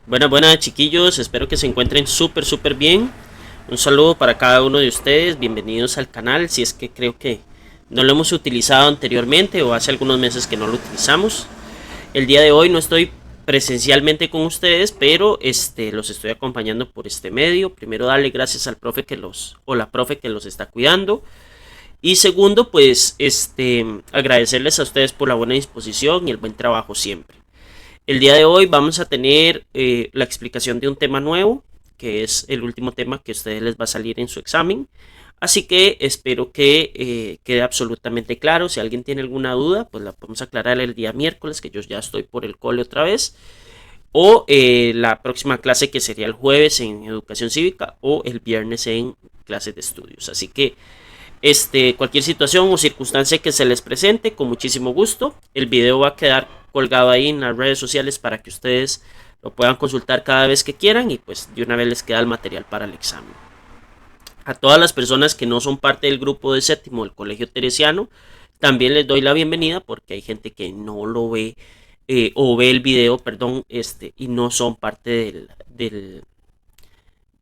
Buenas chiquillos, espero que se encuentren súper bien. Un saludo para cada uno de ustedes, bienvenidos al canal, si es que creo que no lo hemos utilizado anteriormente o hace algunos meses que no lo utilizamos. El día de hoy no estoy presencialmente con ustedes, pero los estoy acompañando por este medio. Primero darle gracias al profe o la profe que los está cuidando. Y segundo, pues agradecerles a ustedes por la buena disposición y el buen trabajo siempre. El día de hoy vamos a tener la explicación de un tema nuevo, que es el último tema que a ustedes les va a salir en su examen. Así que espero que quede absolutamente claro. Si alguien tiene alguna duda, pues la podemos aclarar el día miércoles, que yo ya estoy por el cole otra vez. O la próxima clase que sería el jueves en educación cívica o el viernes en clases de estudios. Así que cualquier situación o circunstancia que se les presente, con muchísimo gusto. El video va a quedar colgado ahí en las redes sociales para que ustedes lo puedan consultar cada vez que quieran y pues de una vez les queda el material para el examen. A todas las personas que no son parte del grupo de séptimo del Colegio Teresiano, también les doy la bienvenida porque hay gente que no lo ve o ve el video, perdón, y no son parte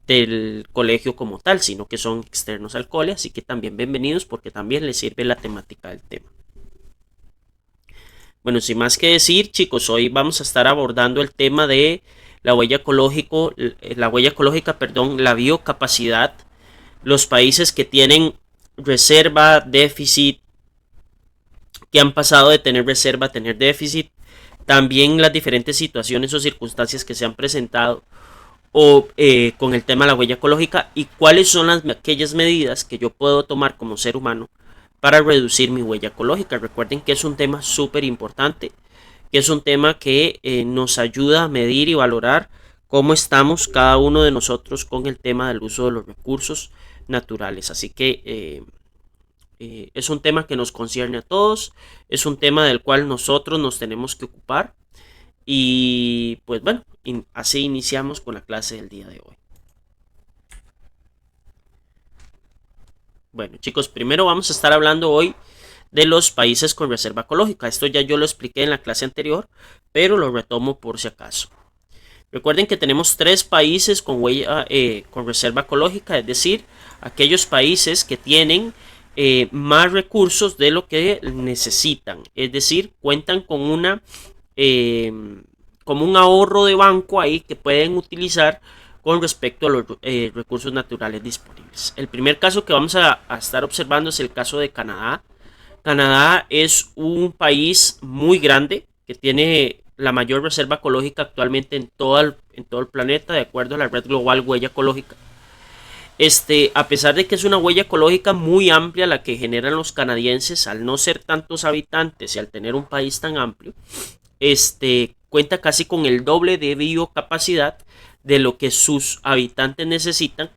del colegio como tal, sino que son externos al cole, así que también bienvenidos porque también les sirve la temática del tema. Bueno, sin más que decir, chicos, hoy vamos a estar abordando el tema de la huella ecológica, perdón, la biocapacidad, los países que tienen reserva, déficit, que han pasado de tener reserva a tener déficit, también las diferentes situaciones o circunstancias que se han presentado o con el tema de la huella ecológica y cuáles son aquellas medidas que yo puedo tomar como ser humano para reducir mi huella ecológica. Recuerden que es un tema súper importante, que es un tema que nos ayuda a medir y valorar cómo estamos cada uno de nosotros con el tema del uso de los recursos naturales. Así que es un tema que nos concierne a todos, es un tema del cual nosotros nos tenemos que ocupar. Y pues bueno, así iniciamos con la clase del día de hoy. Bueno chicos, primero vamos a estar hablando hoy de los países con reserva ecológica. Esto ya yo lo expliqué en la clase anterior, pero lo retomo por si acaso. Recuerden que tenemos 3 países con reserva ecológica, es decir, aquellos países que tienen más recursos de lo que necesitan, es decir, cuentan con como un ahorro de banco ahí que pueden utilizar con respecto a los recursos naturales disponibles. El primer caso que vamos a estar observando es el caso de Canadá. Canadá es un país muy grande que tiene la mayor reserva ecológica actualmente en todo el planeta, de acuerdo a la red global huella ecológica. A pesar de que es una huella ecológica muy amplia la que generan los canadienses, al no ser tantos habitantes y al tener un país tan amplio, cuenta casi con el doble de biocapacidad de lo que sus habitantes necesitan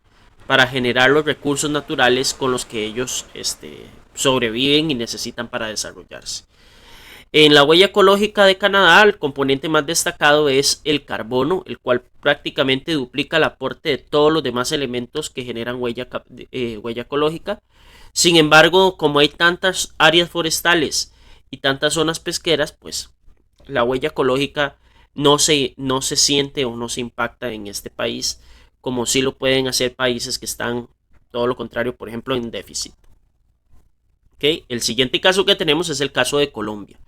para generar los recursos naturales con los que ellos sobreviven y necesitan para desarrollarse. En la huella ecológica de Canadá, el componente más destacado es el carbono, el cual prácticamente duplica el aporte de todos los demás elementos que generan huella ecológica. Sin embargo, como hay tantas áreas forestales y tantas zonas pesqueras, pues la huella ecológica no se siente o no se impacta en este país como sí lo pueden hacer países que están todo lo contrario, por ejemplo, en déficit. ¿Okay? El siguiente caso que tenemos es el caso de Colombia.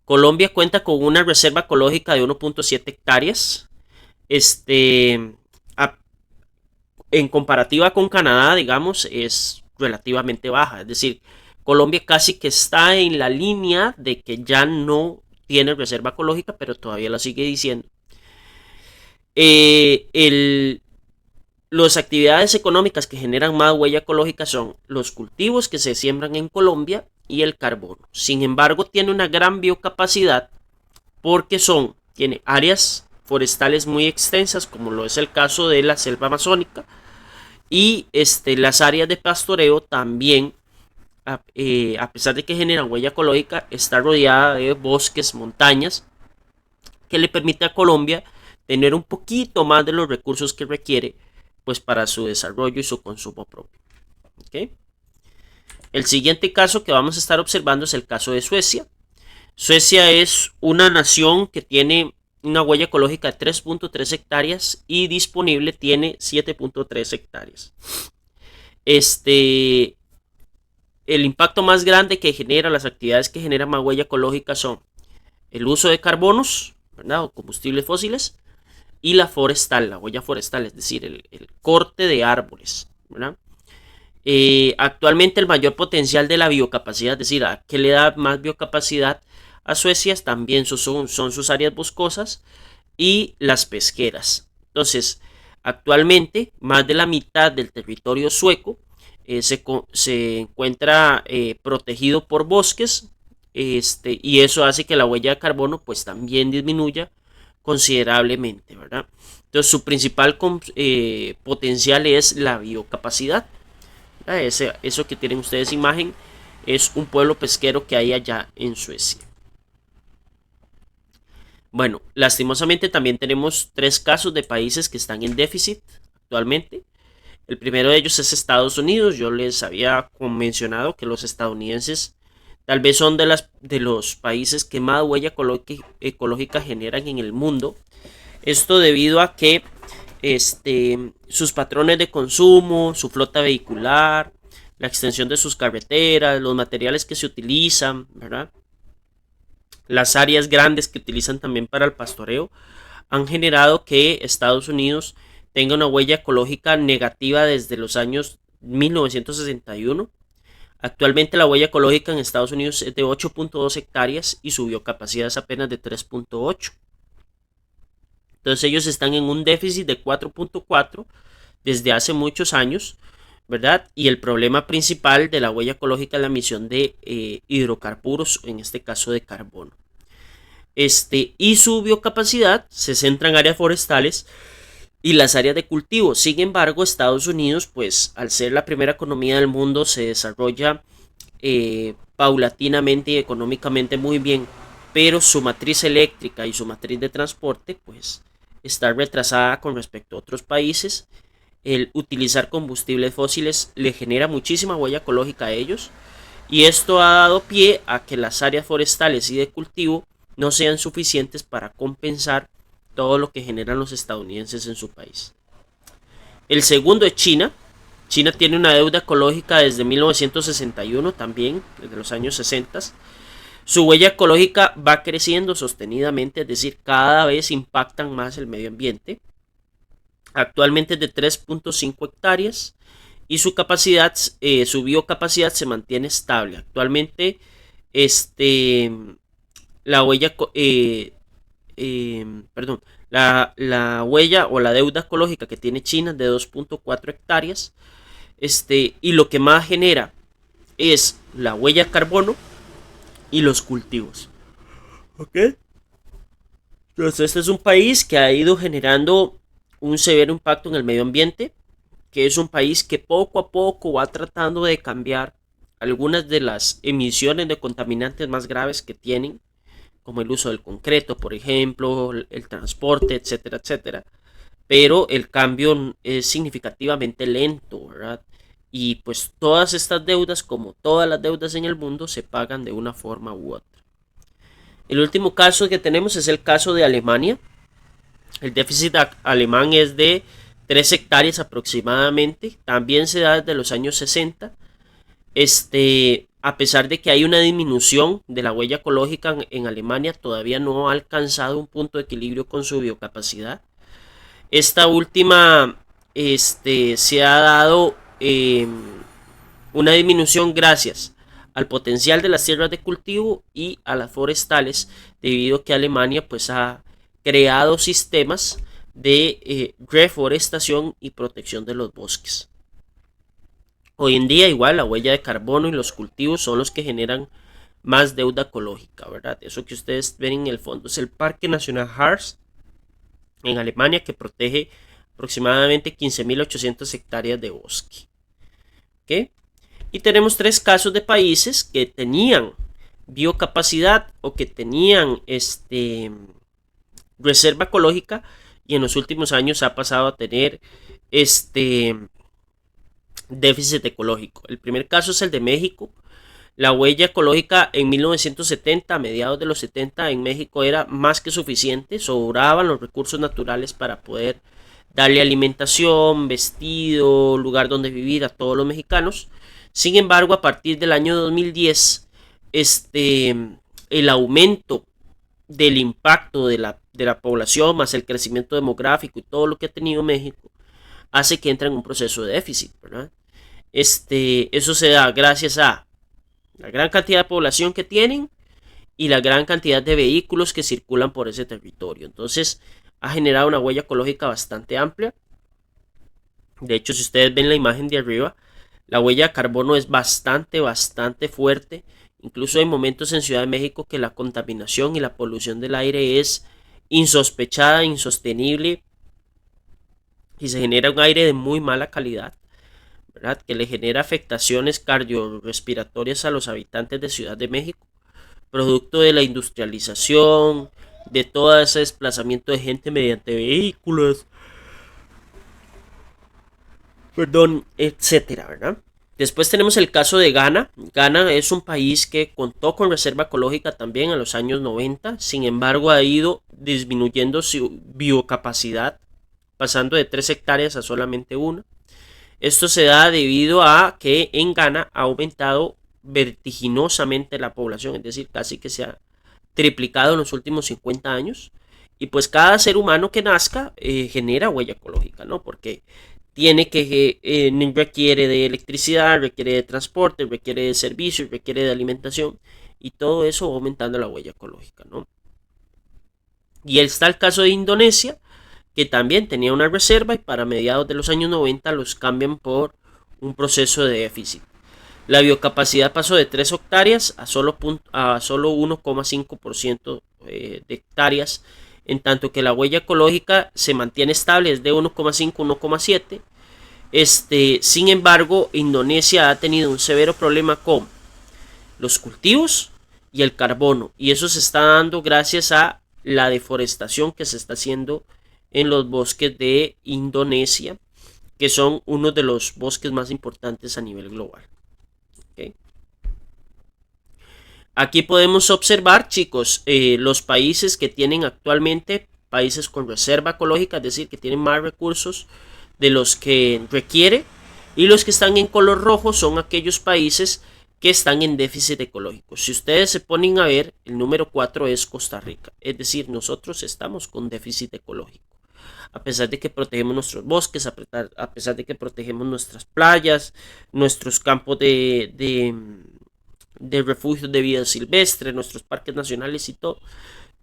Colombia cuenta con una reserva ecológica de 1.7 hectáreas. En comparativa con Canadá, digamos, es relativamente baja. Es decir, Colombia casi que está en la línea de que ya no tiene reserva ecológica, pero todavía la sigue diciendo. Las actividades económicas que generan más huella ecológica son los cultivos que se siembran en Colombia y el carbono. Sin embargo, tiene una gran biocapacidad porque tiene áreas forestales muy extensas, como lo es el caso de la selva amazónica, y las áreas de pastoreo también, a pesar de que generan huella ecológica, está rodeada de bosques, montañas, que le permite a Colombia tener un poquito más de los recursos que requiere pues para su desarrollo y su consumo propio. ¿Okay? El siguiente caso que vamos a estar observando es el caso de Suecia. Suecia es una nación que tiene una huella ecológica de 3.3 hectáreas y disponible tiene 7.3 hectáreas. El impacto más grande que genera, las actividades que generan más huella ecológica son el uso de carbonos, ¿verdad? O combustibles fósiles, y la forestal, la huella forestal, es decir, el corte de árboles, ¿verdad? Actualmente el mayor potencial de la biocapacidad, es decir, a qué le da más biocapacidad a Suecia, también son sus áreas boscosas y las pesqueras. Entonces, actualmente más de la mitad del territorio sueco se encuentra protegido por bosques, y eso hace que la huella de carbono pues también disminuya considerablemente, ¿verdad? Entonces su principal potencial es la biocapacidad. Eso que tienen ustedes imagen es un pueblo pesquero que hay allá en Suecia. Bueno, lastimosamente también tenemos 3 casos de países que están en déficit actualmente. El primero de ellos es Estados Unidos. Yo les había mencionado que los estadounidenses tal vez son de los países que más huella ecológica generan en el mundo. Esto debido a que sus patrones de consumo, su flota vehicular, la extensión de sus carreteras, los materiales que se utilizan, ¿verdad? Las áreas grandes que utilizan también para el pastoreo han generado que Estados Unidos tenga una huella ecológica negativa desde los años 1961. Actualmente la huella ecológica en Estados Unidos es de 8.2 hectáreas y su biocapacidad es apenas de 3.8. Entonces ellos están en un déficit de 4.4 desde hace muchos años, ¿verdad? Y el problema principal de la huella ecológica es la emisión de hidrocarburos, en este caso de carbono. Y su biocapacidad se centra en áreas forestales y las áreas de cultivo. Sin embargo, Estados Unidos, pues al ser la primera economía del mundo, se desarrolla paulatinamente y económicamente muy bien, pero su matriz eléctrica y su matriz de transporte, pues está retrasada con respecto a otros países. El utilizar combustibles fósiles le genera muchísima huella ecológica a ellos, y esto ha dado pie a que las áreas forestales y de cultivo no sean suficientes para compensar todo lo que generan los estadounidenses en su país. El segundo es China. China tiene una deuda ecológica desde 1961 también, desde los años 60. Su huella ecológica va creciendo sostenidamente, es decir, cada vez impactan más el medio ambiente. Actualmente es de 3.5 hectáreas y su capacidad, su biocapacidad se mantiene estable. Actualmente, la huella, la huella o la deuda ecológica que tiene China es de 2.4 hectáreas. Y lo que más genera es la huella de carbono y los cultivos. Ok. Entonces este es un país que ha ido generando un severo impacto en el medio ambiente, que es un país que poco a poco va tratando de cambiar algunas de las emisiones de contaminantes más graves que tienen, como el uso del concreto, por ejemplo, el transporte, etcétera, etcétera. Pero el cambio es significativamente lento, ¿verdad? Y pues todas estas deudas, como todas las deudas en el mundo, se pagan de una forma u otra. El último caso que tenemos es el caso de Alemania. El déficit alemán es de 3 hectáreas aproximadamente. También se da desde los años 60. A pesar de que hay una disminución de la huella ecológica en Alemania, todavía no ha alcanzado un punto de equilibrio con su biocapacidad. Esta última se ha dado una disminución gracias al potencial de las tierras de cultivo y a las forestales, debido a que Alemania pues ha creado sistemas de reforestación y protección de los bosques. Hoy en día igual la huella de carbono y los cultivos son los que generan más deuda ecológica, ¿verdad? Eso que ustedes ven en el fondo es el Parque Nacional Harz en Alemania, que protege aproximadamente 15.800 hectáreas de bosque. ¿Okay? Y tenemos 3 casos de países que tenían biocapacidad o que tenían reserva ecológica, y en los últimos años ha pasado a tener déficit ecológico. El primer caso es el de México. La huella ecológica en 1970, a mediados de los 70 en México era más que suficiente, sobraban los recursos naturales para poder darle alimentación, vestido, lugar donde vivir a todos los mexicanos. Sin embargo, a partir del año 2010, el aumento del impacto de la población, más el crecimiento demográfico y todo lo que ha tenido México, hace que entre en un proceso de déficit, ¿verdad? Eso se da gracias a la gran cantidad de población que tienen y la gran cantidad de vehículos que circulan por ese territorio. Entonces, ha generado una huella ecológica bastante amplia. De hecho, si ustedes ven la imagen de arriba, la huella de carbono es bastante fuerte. Incluso hay momentos en Ciudad de México que la contaminación y la polución del aire es insospechada, insostenible y se genera un aire de muy mala calidad, ¿verdad? Que le genera afectaciones cardiorrespiratorias a los habitantes de Ciudad de México, producto de la industrialización, de todo ese desplazamiento de gente mediante vehículos, perdón, etcétera, ¿verdad? Después tenemos el caso de Ghana. Ghana es un país que contó con reserva ecológica también en los años 90, sin embargo ha ido disminuyendo su biocapacidad, pasando de 3 hectáreas a solamente 1. Esto se da debido a que en Ghana ha aumentado vertiginosamente la población, es decir, casi que se ha triplicado en los últimos 50 años. Y pues cada ser humano que nazca genera huella ecológica, ¿no? Porque requiere de electricidad, requiere de transporte, requiere de servicios, requiere de alimentación. Y todo eso va aumentando la huella ecológica, ¿no? Y está el caso de Indonesia, que también tenía una reserva y para mediados de los años 90 los cambian por un proceso de déficit. La biocapacidad pasó de 3 hectáreas a solo 1,5% de hectáreas, en tanto que la huella ecológica se mantiene estable, es de 1,5-1,7. Sin embargo, Indonesia ha tenido un severo problema con los cultivos y el carbono, y eso se está dando gracias a la deforestación que se está haciendo en los bosques de Indonesia, que son uno de los bosques más importantes a nivel global. ¿Okay? Aquí podemos observar, chicos, los países que tienen actualmente, países con reserva ecológica, es decir, que tienen más recursos de los que requiere, y los que están en color rojo son aquellos países que están en déficit ecológico. Si ustedes se ponen a ver, el número 4 es Costa Rica, es decir, nosotros estamos con déficit ecológico. A pesar de que protegemos nuestros bosques, a pesar de que protegemos nuestras playas, nuestros campos de refugios de vida silvestre, nuestros parques nacionales y todo,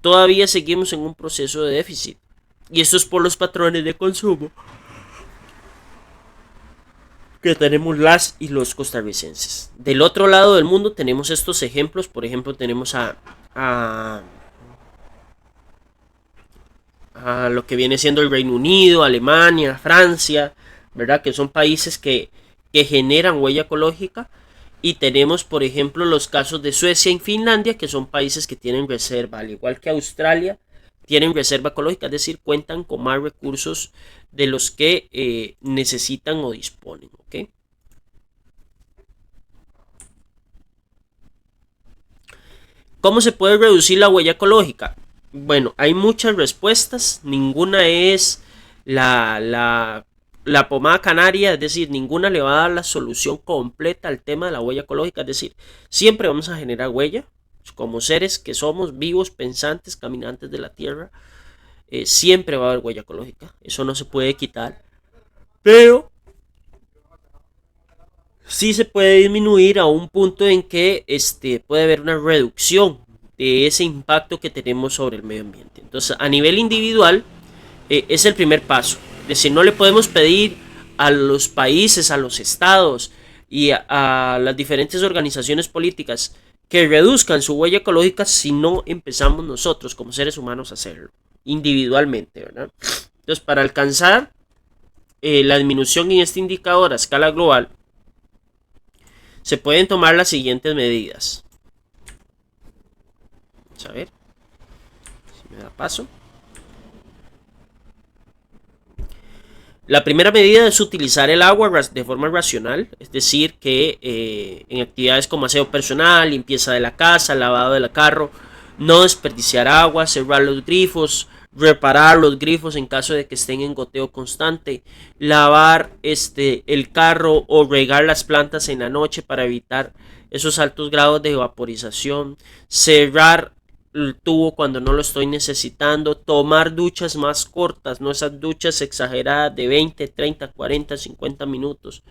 todavía seguimos en un proceso de déficit. Y esto es por los patrones de consumo que tenemos las y los costarricenses. Del otro lado del mundo tenemos estos ejemplos. Por ejemplo, tenemos a lo que viene siendo el Reino Unido, Alemania, Francia, ¿verdad? Que son países que generan huella ecológica. Y tenemos, por ejemplo, los casos de Suecia y Finlandia, que son países que tienen reserva, al igual que Australia, tienen reserva ecológica, es decir, cuentan con más recursos de los que necesitan o disponen. ¿Okay? ¿Cómo se puede reducir la huella ecológica? Bueno, hay muchas respuestas, ninguna es la pomada canaria, es decir, ninguna le va a dar la solución completa al tema de la huella ecológica, es decir, siempre vamos a generar huella, como seres que somos vivos, pensantes, caminantes de la tierra, siempre va a haber huella ecológica, eso no se puede quitar, pero sí se puede disminuir a un punto en que puede haber una reducción de ese impacto que tenemos sobre el medio ambiente. Entonces, a nivel individual, es el primer paso. Es decir, no le podemos pedir a los países, a los estados y a las diferentes organizaciones políticas que reduzcan su huella ecológica si no empezamos nosotros como seres humanos a hacerlo individualmente, ¿verdad? Entonces, para alcanzar la disminución en este indicador a escala global, se pueden tomar las siguientes medidas. Vamos a ver si me da paso. La primera medida es utilizar el agua de forma racional, es decir, que en actividades como aseo personal, limpieza de la casa, lavado del carro, no desperdiciar agua, cerrar los grifos, reparar los grifos en caso de que estén en goteo constante, lavar el carro o regar las plantas en la noche para evitar esos altos grados de vaporización, cerrar el tubo cuando no lo estoy necesitando, tomar duchas más cortas, no esas duchas exageradas de 20, 30, 40, 50 minutos.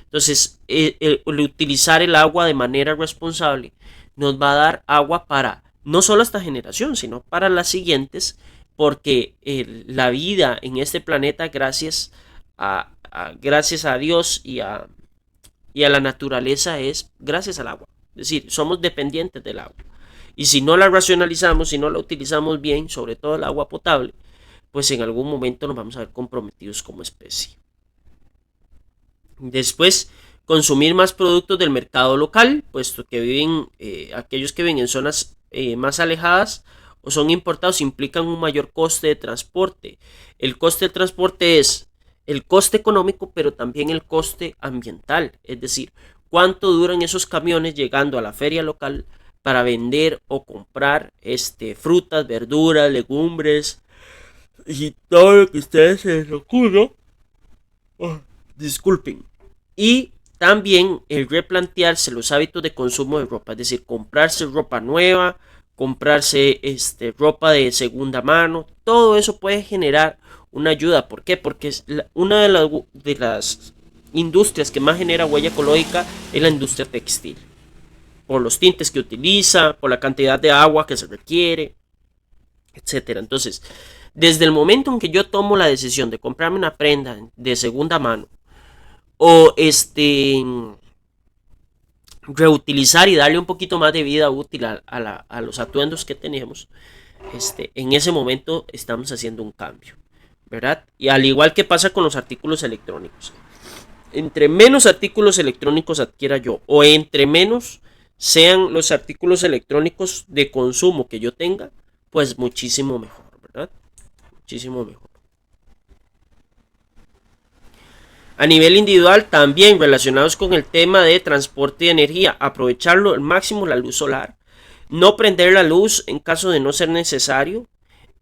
Entonces, el utilizar el agua de manera responsable nos va a dar agua para no solo esta generación, sino para las siguientes, porque la vida en este planeta, gracias a Dios y a la naturaleza, es gracias al agua. Es decir, somos dependientes del agua. Y si no la racionalizamos, si no la utilizamos bien, sobre todo el agua potable, pues en algún momento nos vamos a ver comprometidos como especie. Después, consumir más productos del mercado local, puesto que aquellos que viven en zonas más alejadas o son importados implican un mayor coste de transporte. El coste de transporte es el coste económico, pero también el coste ambiental, es decir, cuánto duran esos camiones llegando a la feria local para vender o comprar frutas, verduras, legumbres y todo lo que ustedes se les ocurra. Oh, disculpen. Y también el replantearse los hábitos de consumo de ropa, es decir, comprarse ropa nueva, comprarse ropa de segunda mano, todo eso puede generar una ayuda. ¿Por qué? Porque una de las industrias que más genera huella ecológica es la industria textil, por los tintes que utiliza, por la cantidad de agua que se requiere, etcétera. Entonces, desde el momento en que yo tomo la decisión de comprarme una prenda de segunda mano o reutilizar y darle un poquito más de vida útil a los atuendos que tenemos, en ese momento estamos haciendo un cambio, ¿verdad? Y al igual que pasa con los artículos electrónicos, entre menos artículos electrónicos adquiera yo o entre menos sean los artículos electrónicos de consumo que yo tenga, pues muchísimo mejor, ¿verdad? Muchísimo mejor. A nivel individual, también relacionados con el tema de transporte de energía, aprovecharlo al máximo la luz solar, no prender la luz en caso de no ser necesario,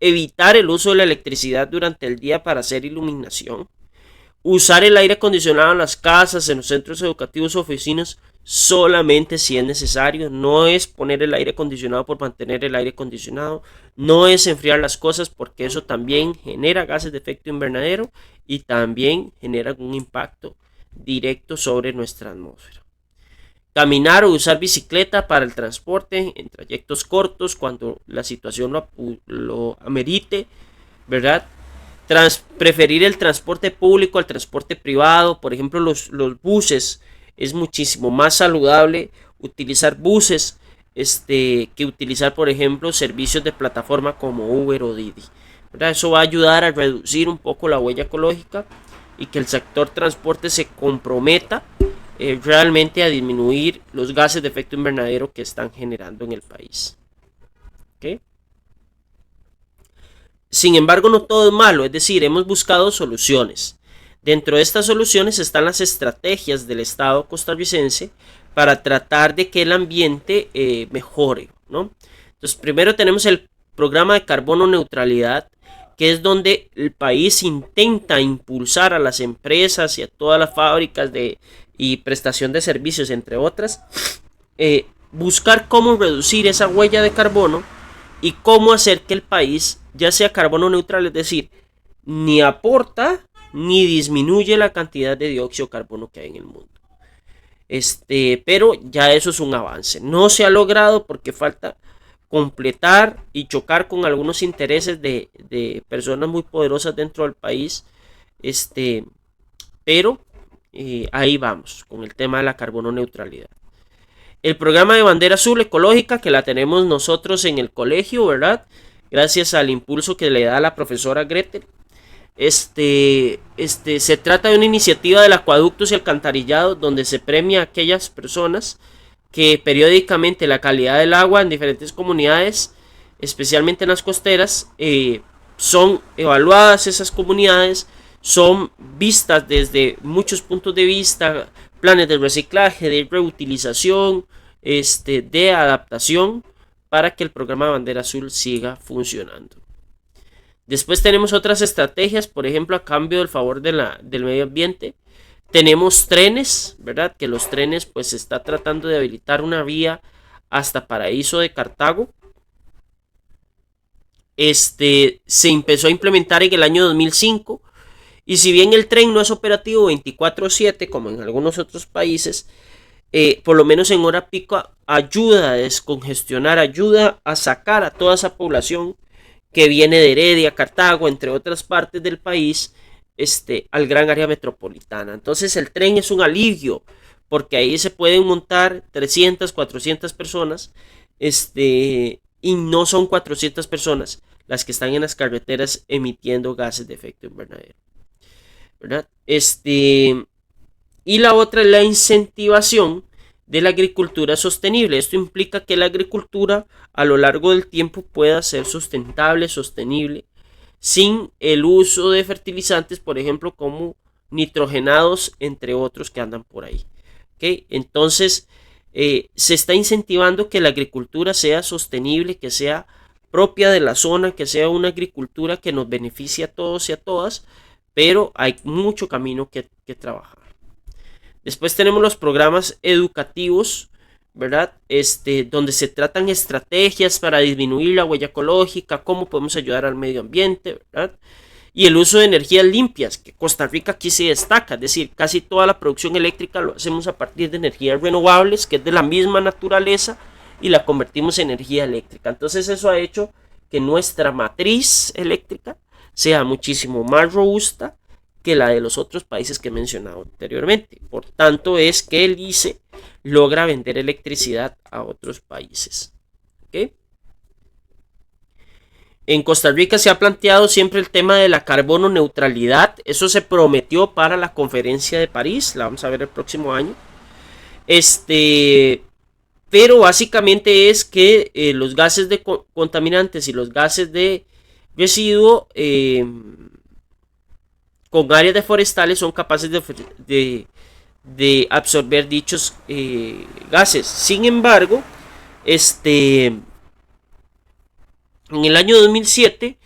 evitar el uso de la electricidad durante el día para hacer iluminación, usar el aire acondicionado en las casas, en los centros educativos o oficinas solamente si es necesario. No es poner el aire acondicionado por mantener el aire acondicionado, no es enfriar las cosas, porque eso también genera gases de efecto invernadero y también genera un impacto directo sobre nuestra atmósfera. Caminar o usar bicicleta para el transporte en trayectos cortos cuando la situación lo amerite, ¿verdad? Preferir el transporte público al transporte privado. Por ejemplo, los buses, es muchísimo más saludable utilizar buses que utilizar, por ejemplo, servicios de plataforma como Uber o Didi, ¿verdad? Eso va a ayudar a reducir un poco la huella ecológica y que el sector transporte se comprometa realmente a disminuir los gases de efecto invernadero que están generando en el país. ¿Okay? Sin embargo, no todo es malo, es decir, hemos buscado soluciones. Dentro de estas soluciones están las estrategias del Estado costarricense para tratar de que el ambiente mejore, ¿no? Entonces, primero tenemos el programa de carbono neutralidad, que es donde el país intenta impulsar a las empresas y a todas las fábricas y prestación de servicios, entre otras, buscar cómo reducir esa huella de carbono y cómo hacer que el país ya sea carbono neutral, es decir, ni aporta ni disminuye la cantidad de dióxido de carbono que hay en el mundo. Pero ya eso es un avance. No se ha logrado porque falta completar y chocar con algunos intereses de personas muy poderosas dentro del país. Pero ahí vamos con el tema de la carbono neutralidad. El programa de bandera azul ecológica, que la tenemos nosotros en el colegio, ¿verdad? Gracias al impulso que le da la profesora Gretel. Se trata de una iniciativa del acueductos y alcantarillado donde se premia a aquellas personas que periódicamente la calidad del agua en diferentes comunidades, especialmente en las costeras, son evaluadas esas comunidades, son vistas desde muchos puntos de vista, planes de reciclaje, de reutilización, de adaptación para que el programa Bandera Azul siga funcionando. Después tenemos otras estrategias, por ejemplo, a cambio del favor del medio ambiente. Tenemos trenes, ¿verdad? Que los trenes pues se está tratando de habilitar una vía hasta Paraíso de Cartago. Se empezó a implementar en el año 2005 y si bien el tren no es operativo 24/7 como en algunos otros países, por lo menos en hora pico ayuda a descongestionar, ayuda a sacar a toda esa población que viene de Heredia, Cartago, entre otras partes del país, al gran área metropolitana. Entonces el tren es un alivio, porque ahí se pueden montar 300, 400 personas, y no son 400 personas las que están en las carreteras emitiendo gases de efecto invernadero, ¿verdad? Y la otra es la incentivación de la agricultura sostenible. Esto implica que la agricultura a lo largo del tiempo pueda ser sustentable, sostenible, sin el uso de fertilizantes, por ejemplo, como nitrogenados, entre otros que andan por ahí. ¿Okay? Entonces, se está incentivando que la agricultura sea sostenible, que sea propia de la zona, que sea una agricultura que nos beneficie a todos y a todas, pero hay mucho camino que trabajar. Después tenemos los programas educativos, ¿verdad? Donde se tratan estrategias para disminuir la huella ecológica, cómo podemos ayudar al medio ambiente, ¿verdad? Y el uso de energías limpias, que Costa Rica aquí se destaca, es decir, casi toda la producción eléctrica lo hacemos a partir de energías renovables, que es de la misma naturaleza, y la convertimos en energía eléctrica. Entonces eso ha hecho que nuestra matriz eléctrica sea muchísimo más robusta que la de los otros países que he mencionado anteriormente. Por tanto, es que el ICE logra vender electricidad a otros países. ¿Okay? En Costa Rica se ha planteado siempre el tema de la carbono neutralidad. Eso se prometió para la conferencia de París. La vamos a ver el próximo año. Pero básicamente es que los gases de contaminantes y los gases de residuo con áreas de forestales son capaces de absorber dichos gases. Sin embargo, en el año 2007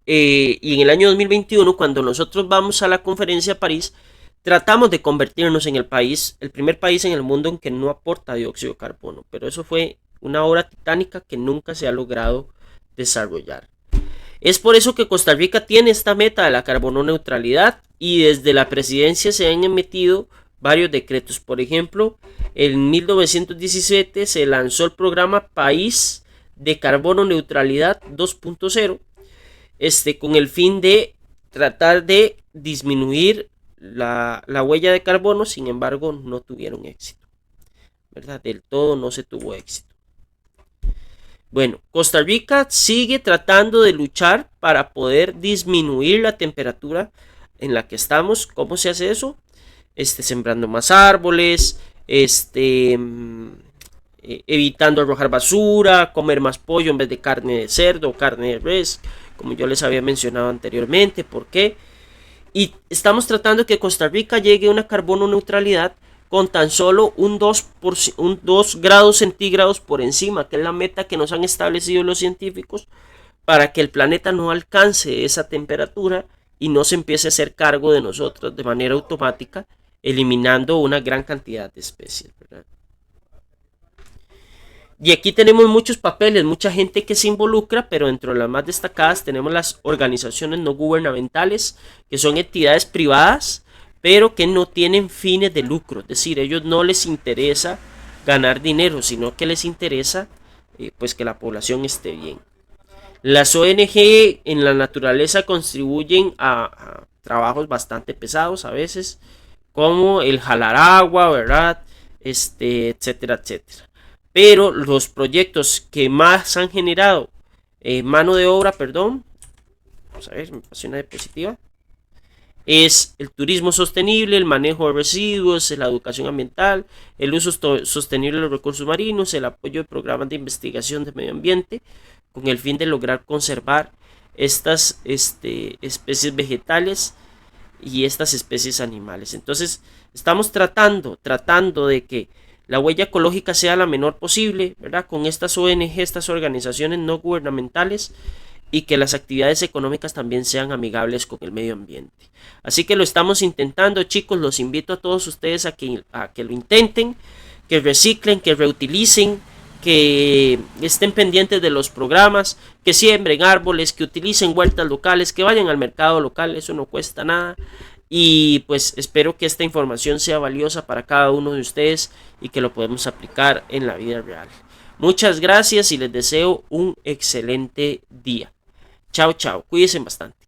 y en el año 2021, cuando nosotros vamos a la conferencia de París, tratamos de convertirnos en el primer país en el mundo en que no aporta dióxido de carbono, pero eso fue una obra titánica que nunca se ha logrado desarrollar. Es por eso que Costa Rica tiene esta meta de la carbono neutralidad y desde la presidencia se han emitido varios decretos. Por ejemplo, en 1917 se lanzó el programa País de Carbono Neutralidad 2.0, con el fin de tratar de disminuir la huella de carbono. Sin embargo, no tuvieron éxito, ¿verdad? Del todo no se tuvo éxito. Bueno, Costa Rica sigue tratando de luchar para poder disminuir la temperatura en la que estamos. ¿Cómo se hace eso? Sembrando más árboles, evitando arrojar basura, comer más pollo en vez de carne de cerdo o carne de res, como yo les había mencionado anteriormente. ¿Por qué? Y estamos tratando de que Costa Rica llegue a una carbono neutralidad con tan solo un 2 grados centígrados por encima, que es la meta que nos han establecido los científicos, para que el planeta no alcance esa temperatura y no se empiece a hacer cargo de nosotros de manera automática, eliminando una gran cantidad de especies, ¿verdad? Y aquí tenemos muchos papeles, mucha gente que se involucra, pero dentro de las más destacadas tenemos las organizaciones no gubernamentales, que son entidades privadas, pero que no tienen fines de lucro. Es decir, a ellos no les interesa ganar dinero, sino que les interesa pues que la población esté bien. Las ONG en la naturaleza contribuyen a trabajos bastante pesados a veces, como el jalar agua, ¿verdad? Etcétera, etcétera. Pero los proyectos que más han generado mano de obra, vamos a ver, me pasé una diapositiva, es el turismo sostenible, el manejo de residuos, la educación ambiental, el uso sostenible de los recursos marinos, el apoyo de programas de investigación de medio ambiente, con el fin de lograr conservar estas especies vegetales y estas especies animales. Entonces estamos tratando de que la huella ecológica sea la menor posible, ¿verdad? Con estas ONG, estas organizaciones no gubernamentales, y que las actividades económicas también sean amigables con el medio ambiente. Así que lo estamos intentando, chicos. Los invito a todos ustedes a que lo intenten, que reciclen, que reutilicen, que estén pendientes de los programas, que siembren árboles, que utilicen huertas locales, que vayan al mercado local, eso no cuesta nada. Y pues espero que esta información sea valiosa para cada uno de ustedes y que lo podamos aplicar en la vida real. Muchas gracias y les deseo un excelente día. Chao, chao. Cuídense bastante.